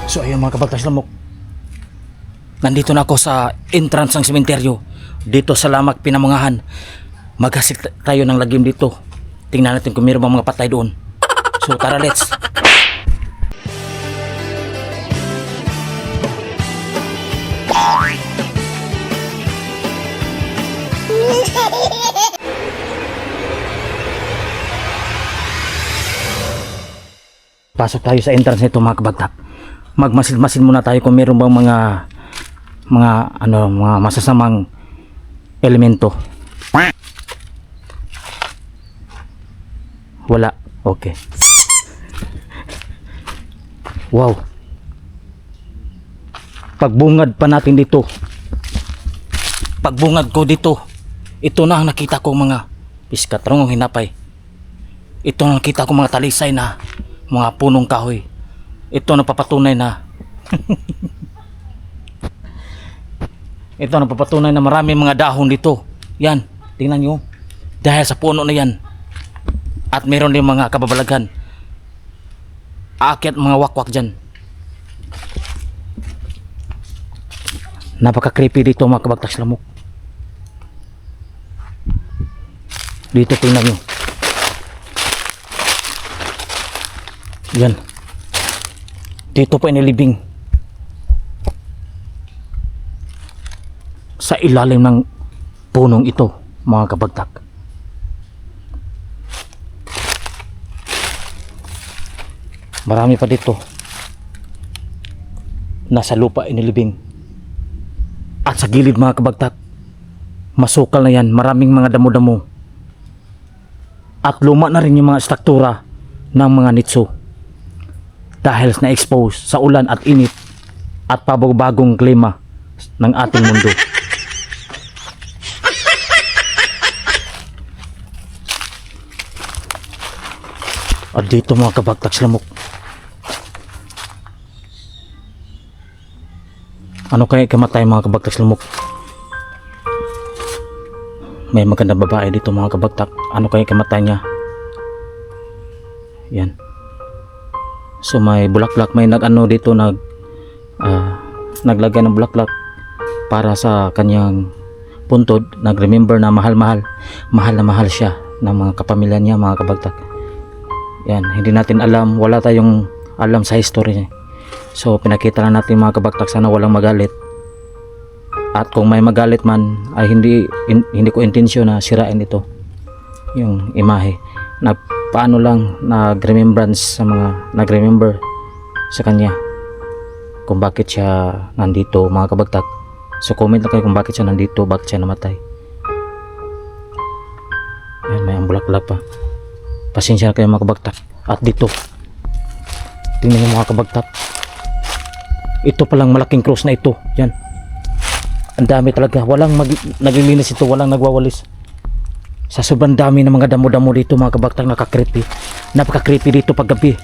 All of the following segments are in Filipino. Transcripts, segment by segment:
So ayun mga kabagtas lamok, nandito na ako sa entrance ng sementeryo dito sa Lamak Pinamungahan. Maghasit tayo ng lagim dito. Tingnan natin kung mayroon bang mga patay doon. So tara, let's. Pasok tayo sa entrance nito mga kabagtak. Magmasid-masid muna tayo kung mayroon bang mga masasamang elemento. Wala. Okay. Wow. Pagbungad pa natin dito. Pagbungad ko dito, ito na ang nakita ko mga piskatrong hinapay. Ito na nakita ko mga talisay na mga punong kahoy. Ito na papatunay na ito na papatunay na marami mga dahon dito. Yan, tingnan nyo. Dahil sa puno na yan. At meron din mga kababalagan. Aakyat mga wakwak dyan. Napaka-creepy dito mga kabagtas lamok. Dito tingnan nyo. Yan. Dito pa inilibing. Sa ilalim ng punong ito mga kabagtak. Marami pa dito. Nasa lupa inilibing. At sa gilid mga kabagtak, masukal na yan. Maraming mga damo-damo. At luma na rin yung mga struktura ng mga nitso. Dahil na-expose sa ulan at init at pabagong klima ng ating mundo. At dito mga kabagtak lamok, ano kaya kamatay mga kabagtak lamok? May magandang babae dito mga kabagtak. Ano kaya kamatay niya? Yan. So may bulaklak, may dito naglagay ng bulaklak para sa kanyang puntod. Nag-remember na mahal na mahal siya ng mga kapamilya niya mga kabagtak. Yan, hindi natin alam, wala tayong alam sa history. So pinakita lang natin mga kabagtak, sana walang magalit. At kung may magalit man ay hindi ko intensyon na sirain ito, yung imahe. Paano lang nag-remembrance sa mga nag-remember sa kanya kung bakit siya nandito mga kabagtak. So comment lang kayo kung bakit siya nandito, bakit siya namatay. Ayan, may bulaklak pa. Pasensya na kayo mga kabagtak. At dito, tingnan niyo mga kabagtak, ito palang malaking cross na ito. Yan, ang dami talaga. Walang naglilinis ito, walang nagwawalis. Sa sobrang dami ng mga damo-damo dito mga kabagtak, napaka-creepy dito pag gabi.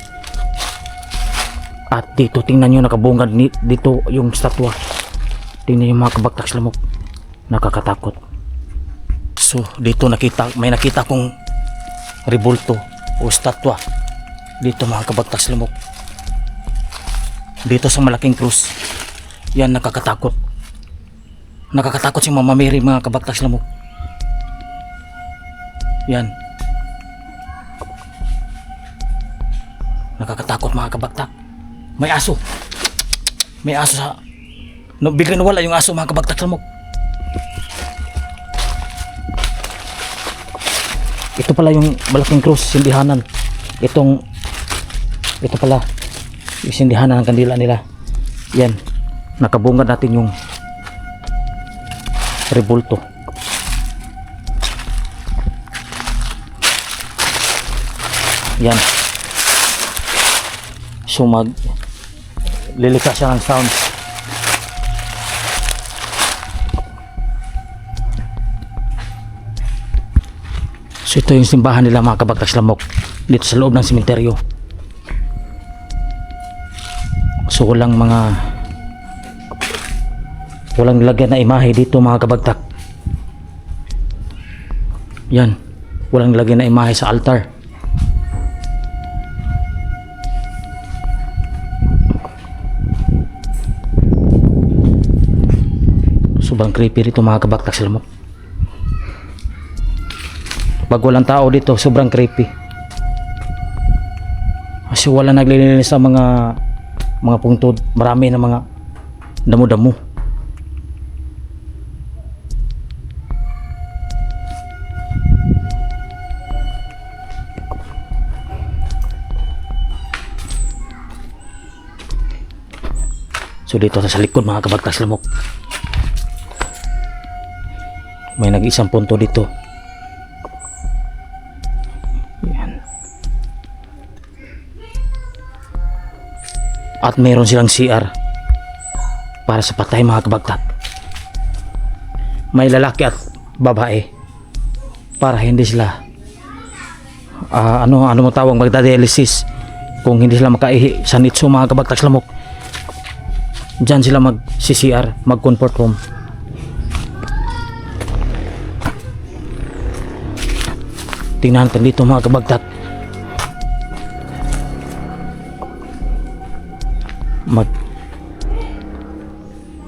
At dito tingnan nyo, nakabungad dito yung statwa. Tingnan nyo mga kabagtak lamok, nakakatakot. So dito may nakita kong rebulto o statwa dito mga kabagtak lamok. Dito sa malaking krus. Yan, nakakatakot. Nakakatakot si Mama Mary mga kabagtak lamok. Yan, nakakatakot mga kabagtak. May aso sa biglang nawala yung aso mga kabagtak lamok. Ito pala yung malaking cross, sindihanan. Ito pala yung sindihanan ng kandila nila. Yan, nakabungad natin yung rebulto. Yan. So lilika siya ng sounds. So ito yung simbahan nila mga kabagtak lamok dito sa loob ng sementeryo. So walang nilagyan na imahe dito mga kabagtak. Yan, walang nilagyan na imahe sa altar. Sobrang creepy rito mga kabaktak lamok. Pag walang tao dito, sobrang creepy. Kasi wala naglilinis sa mga puntod. Marami na mga damo-damo. So dito sa likod mga kabagtas lamok, may nag-isang punto dito. Yan. At mayroon silang CR para sa patay mga kabagtat. May lalaki at babae para hindi sila ano mo tawag, magda-dialysis kung hindi sila makaihi sa nitso mga kabagtas lamok. Diyan sila mag-CCR, mag-comfort room. Tingnan natin dito mga kabagtat.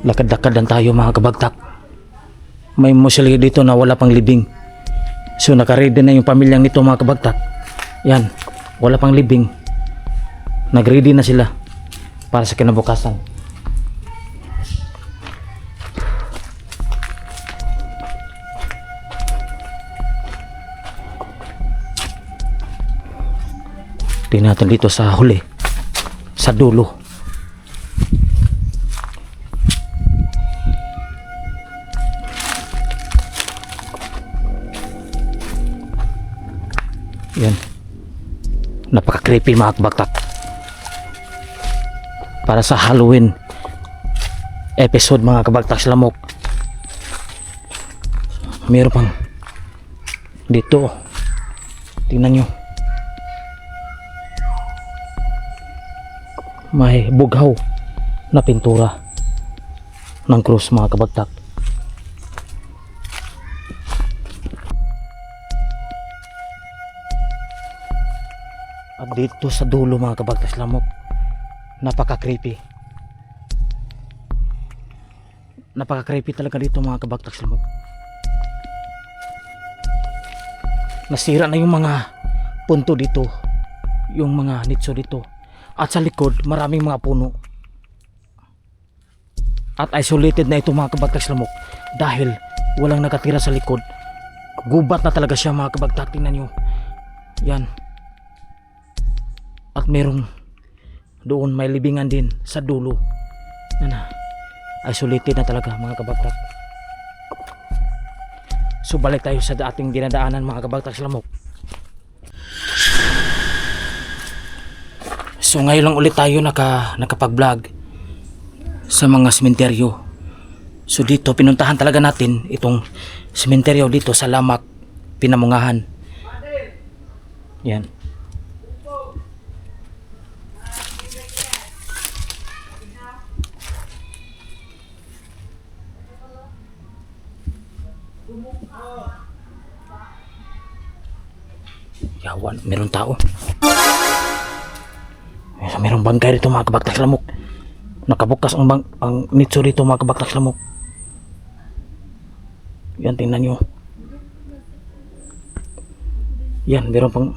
Lakad-lakad lang tayo mga kabagtak. May musili dito na wala pang libing. So nakaready na yung pamilyang nito mga kabagtak. Yan, wala pang libing. Nagready na sila para sa kinabukasan. Tingnan natin dito sa huli, sa dulo. Yan. Napaka-creepy mga kabaktak. Para sa Halloween episode mga kabaktak lamok. Meron pang dito. Tingnan nyo. May bughaw na pintura ng krus mga kabagtak. At dito sa dulo mga kabagtas lamok, napaka-creepy. Napaka-creepy talaga dito mga kabagtas lamok. Nasira na yung mga punto dito, yung mga nitso dito. At sa likod, maraming mga puno. At isolated na ito mga kabagtak lamok dahil walang nakatira sa likod. Gubat na talaga siya mga kabagtak. Tingnan nyo. Yan. At merong doon may libingan din sa dulo. Yan na. Isolated na talaga mga kabagtak. So balik tayo sa ating dinadaanan mga kabagtak lamok. So ngayon lang ulit tayo nakapag-vlog sa mga sementeryo. So dito pinuntahan talaga natin itong sementeryo dito sa Lamak, Pinamungahan. Yan. Yawan, meron tao. Merong bangkay dito mga kabaktas lamok. Nakabukas ang nitso dito mga kabaktas lamok. Yan, tingnan nyo. Yan, meron pang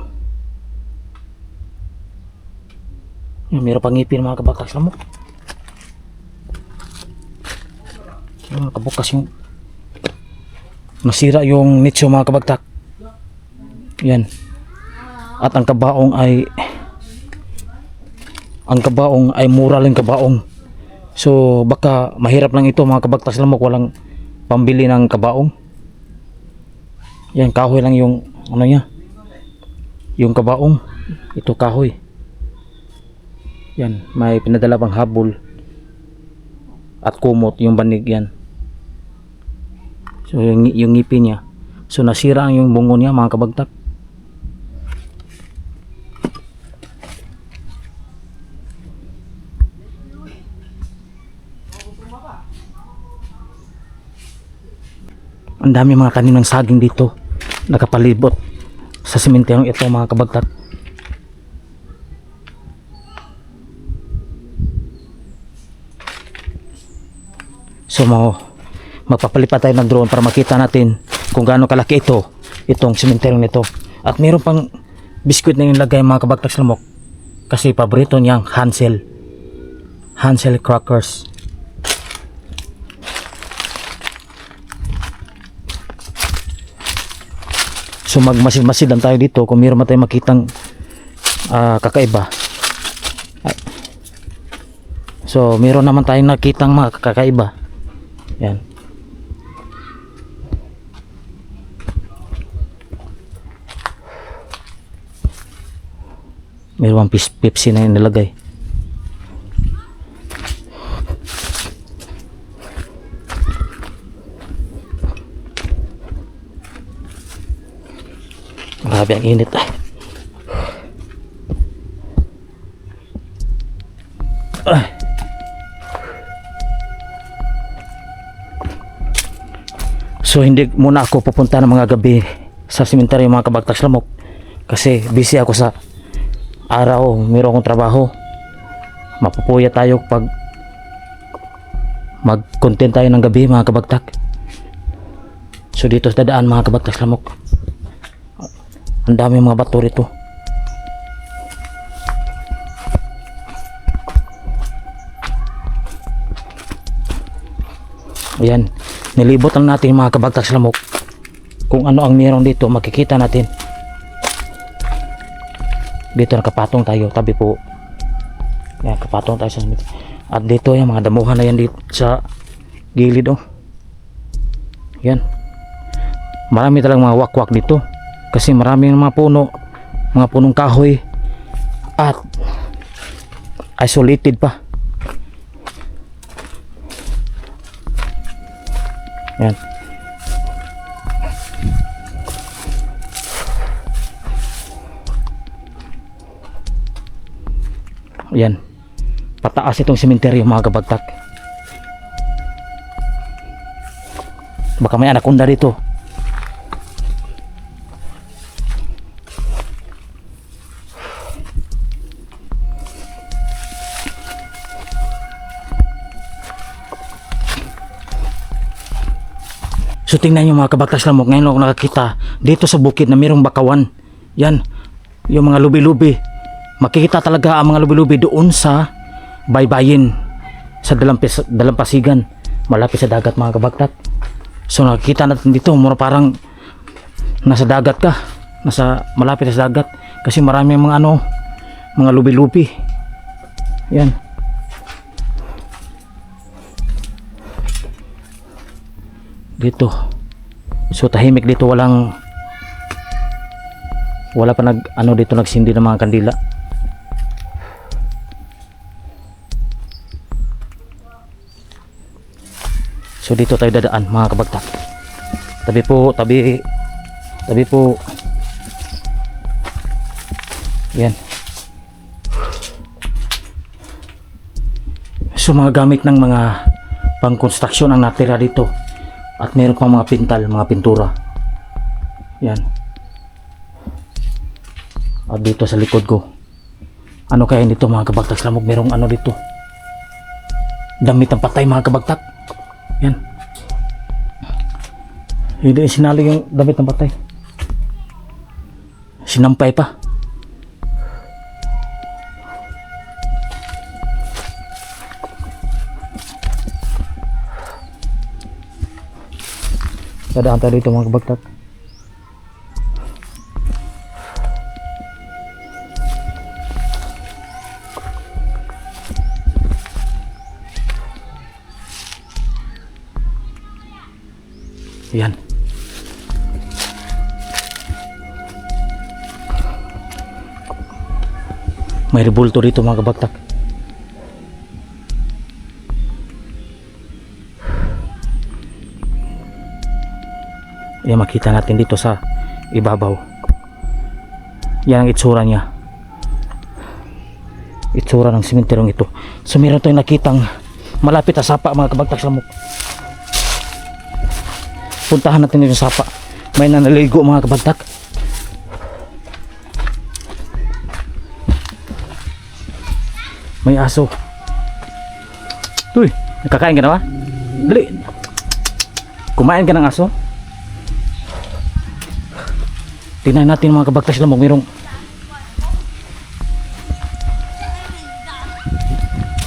ngipin mga kabaktas lamok. Yan, nakabukas yung nasira yung nitso mga kabaktak. Yan. At ang kabaong ay mura lang kabaong. So baka mahirap lang ito mga kabagtas lamok, walang pambili ng kabaong. Yan, kahoy lang yung ano niya, yung kabaong. Ito kahoy. Yan, may pinadala pang habol at kumot yung banig yan. So yung ngipin niya, so nasira ang yung bungo niya mga kabagtak. Ang dami mga tanim ng saging dito nakapalibot sa sementeryo ito mga kabagtat. So magpapalipat tayo ng drone para makita natin kung gaano kalaki itong cemetery nito. At meron pang biskwit na nilagay mga kabagtags lamok, kasi paborito niyang Hansel crackers. So magmasid-masid lang tayo dito kung meron man tayong makitang kakaiba. So meron naman tayong nakitang mga kakaiba. Yan. Meron Pepsi na yung nilagay. Grabe ang init. So hindi muna ako pupunta ng mga gabi sa sementeryo mga kabagtags lamok, kasi busy ako sa araw, meron akong trabaho. Mapupuya tayo pag mag-content tayo ng gabi mga kabagtak. So dito sa dadaan mga kabagtags lamok, ang dami mga bato rito. Ayan, nilibot lang natin mga kabagtags lamok kung ano ang meron dito. Makikita natin dito, nakapatong tayo tabi po. Yan, kapatong tayo sa smith. At dito yung mga damuhan na yan dito sa gilid. Yan, marami talagang mga wakwak dito kasi marami mga puno, mga punong kahoy, at isolated pa. Yan. Yan. Pataas itong sementeryo mga kabagtak. Baka may anaconda dito. So tingnan nyo mga kabagtags lamok, ngayon ako nakakita dito sa bukid na mayroong bakawan. Yan, yung mga lubi-lubi. Makikita talaga ang mga lubi-lubi doon sa baybayin, sa dalampasigan, malapit sa dagat mga kabagtak. So nakikita natin dito, mura parang nasa dagat ka, nasa malapit sa dagat, kasi marami mga mga lubi-lubi. Yan. Dito. So tahimik dito, wala pa dito nagsindi ng mga kandila. So dito tayo dadaan mga kabagtak. Tabi po. Yan. So mga gamit ng mga pang-construction ang natira dito. At meron pang mga pintal, mga pintura. Yan. At dito sa likod ko, ano kaya dito mga kabagtags lamok, merong dito, damit ng patay mga kabagtak. Yan. Hindi sinalo yung damit ng patay, sinampay pa. Dadaan tayo dito mga kabagtak. Yan. May rebulto dito mga kabagtak. Yan, makita natin dito sa ibabaw. Yan ang itsura niya. Itsura ng sementeryong ito. So meron tayong nakitang malapit sa sapa mga kabagtags lamok. Puntahan natin yung sapa. May nanaligo mga kabagtak. May aso. Uy, nakakain ka na ba? Dali. Kumain ka ng aso? Tingnan natin mga kabagtas lamok, mayroong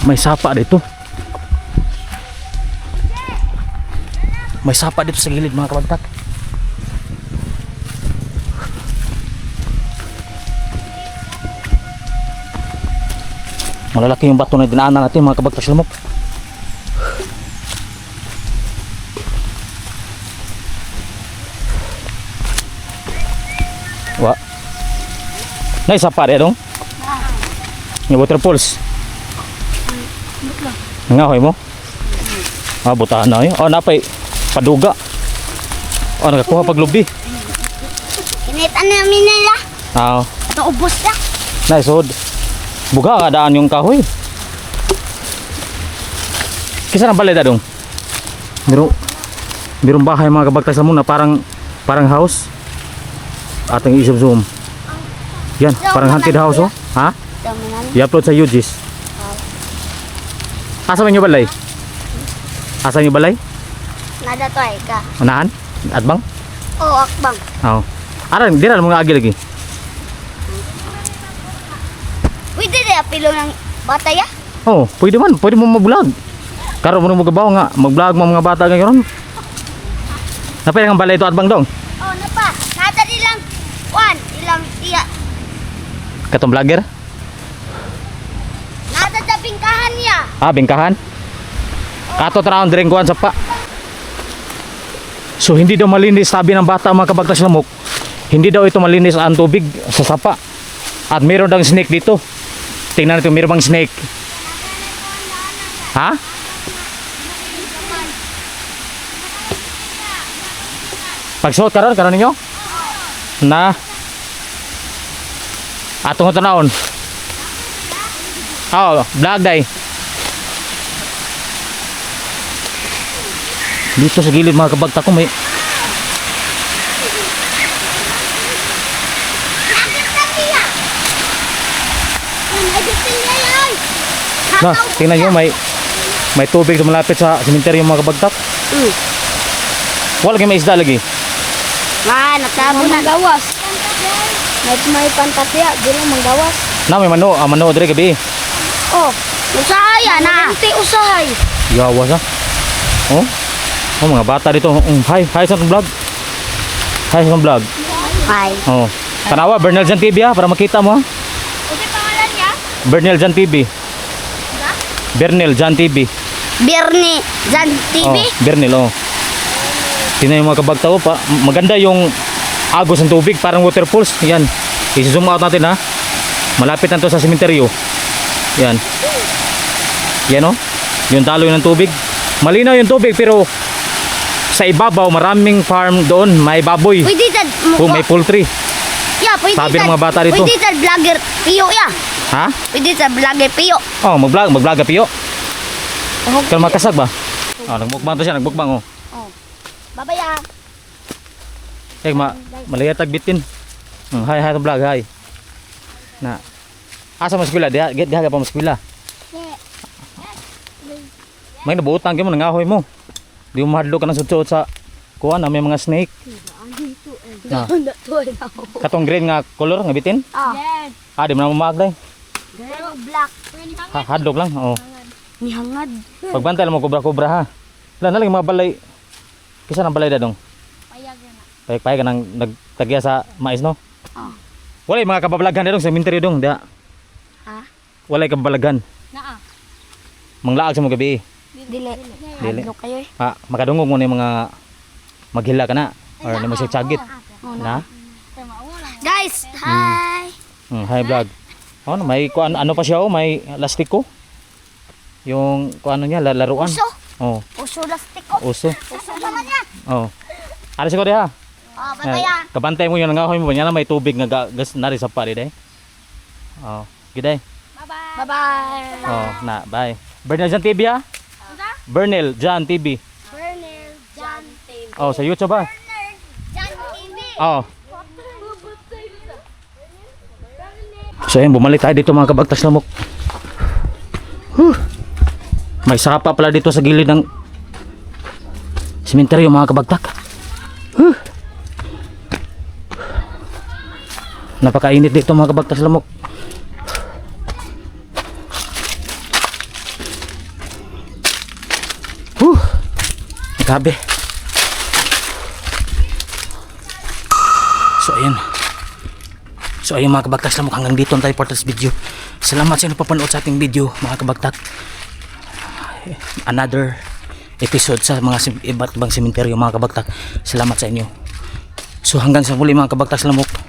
may sapa dito. May sapa dito sa gilid mga kabagtak. Malalaki yung bato na dinaanan natin mga kabagtas lamok. Wa. Nay sapa rin dong. Yung waterfalls. Ngahoy mo? Ah, butahan na yun. Oh, napay paduga. Oh, nakakuha pag lubi. Kinitan namin nila. Ah, Ito ubos na. nice hood. Buga nga daan yung kahoy. Kisa ng balay dadong? Merong bahay mga kabagtas mo na parang house. Ating isum-sum. Yan, parang haunted house oh. Ha? Dami namin. I-upload sa UGIS. Asa man yung balay? Asa yung balay? Nada to ay ka. Unahan? Atbang? Oo, akbang. Oo. Aran, di na mga agi lagi. Pwede na apilo ng bata ya? Oo, pwede man. Pwede mo mag-vlog. Karon mo magabaw nga. Mag-vlog mo mga bata ngayon. Napay ang balay ito atbang dong. Oh, napa. Nada nilang ilang tiya. Katong vlogger? Nada sa bingkahan niya. Ah, bingkahan? Kato tanaon diring kuan sa pa. So hindi daw malinis sabi ng bata mga kabagtas lamok. Hindi daw ito malinis ang tubig sa sapa. At meron daw snake dito. Tingnan natin meron bang snake. Ha? Pagsuot karon ninyo? Na. Atong tanawon. Oh, vlog day. Dito sa gilid mga kabagta ko may na, tingnan nyo may tubig na malapit sa sementeryo mga kabagtak. Wala kayo may isda lagi. Natabo na gawas. May pantasya, di lang manggawas. Na may mano dire gabi. Oh, usahay na. Hindi usahay. Yawas ha. Oh. Oh mga bata dito. Hi sa vlog. Hi sa vlog. Hi. Oh. Tanawa Bernal Jan TV ha para makita mo ha. Ano pangalan niya? Bernal Jan TV. Bernal Jan TV. Birni Jan TV. Oh, Bernal oh. Tingnan yung mga kabagtaw pa. Maganda yung agos ng tubig, parang waterfalls. Yan. I-zoom out natin ha. Malapit na to sa sementeryo. Yan. Yan oh. Yung daloy ng tubig. Malinaw yung tubig pero sa ibabaw maraming farm doon, may baboy. Pwede sa Oh, may poultry. Yeah, pwede Sabi ng mga bata dito. Pwede sa vlogger Pio ya. Ha? Pwede sa vlogger Pio. Oh, mag-vlog ka piyo. Kaya makasag ba? Oh, nagmukbang to siya, nagbukbang oh. Babaya. Malayatag bitin. Hi to vlog, hi. Na. Asa mo eskwela? Diha ka pa mo eskwela. May nabuutang ka mo, nangahoy mo. Di mo mahadlo ka ng sudsuot sa kuha na may mga snake. Na. Katong green nga color nga bitin? Ah, di mo na mamagday. Black. Hadlok lang, oo. Nihangad. Pagbantay lang mo kubra-kubra ha. Wala na lang yung mga balay. Kisa ng balay dadong? Payag na. Payag ka nang nagtagya sa mais no? Oh. Wala yung mga kababalaghan dadong sa sementeryo dong. Diha. Ha? Wala yung kababalaghan. Naa. Manglaag sa mga gabi. Dili. Dili. Hadlo kayo eh. Ha, makadungog mo na yung mga maghila ka na. Or na mo siya tsagit. Na? Guys, hi. Hi vlog. Oh, may kuan ano pa siya oh, may lastiko. Yung kuan ano niya, laruan. Uso. Oh, Uso lastiko. uso. Uso naman niya. Oh. Alis ko diha. Oh, babaya. Kabantay mo yung nangahoy mo ba? May tubig nga gas nari sa pari day. Oh, giday. Bye-bye. Bye-bye. Oh, na, bye. Bernal Jan TV ha? Bernal Jan TV. Bernal Jan TV. Oh, sa YouTube ba? Jan TV. Oh. So yun, bumalik tayo dito mga kabagtas lamok. May sapa pala dito sa gilid ng Sementeryo mga kabagtak. Napakainit dito mga kabagtak sa lamok. Grabe. So ayun mga kabagtak sa lamok, hanggang dito tayo for this video. Salamat sa inyo papanood sa ating video mga kabagtak. Another episode sa mga iba't ibang sementeryo mga kabagtak. Salamat sa inyo. So hanggang sa muli mga kabagtak sa lamok.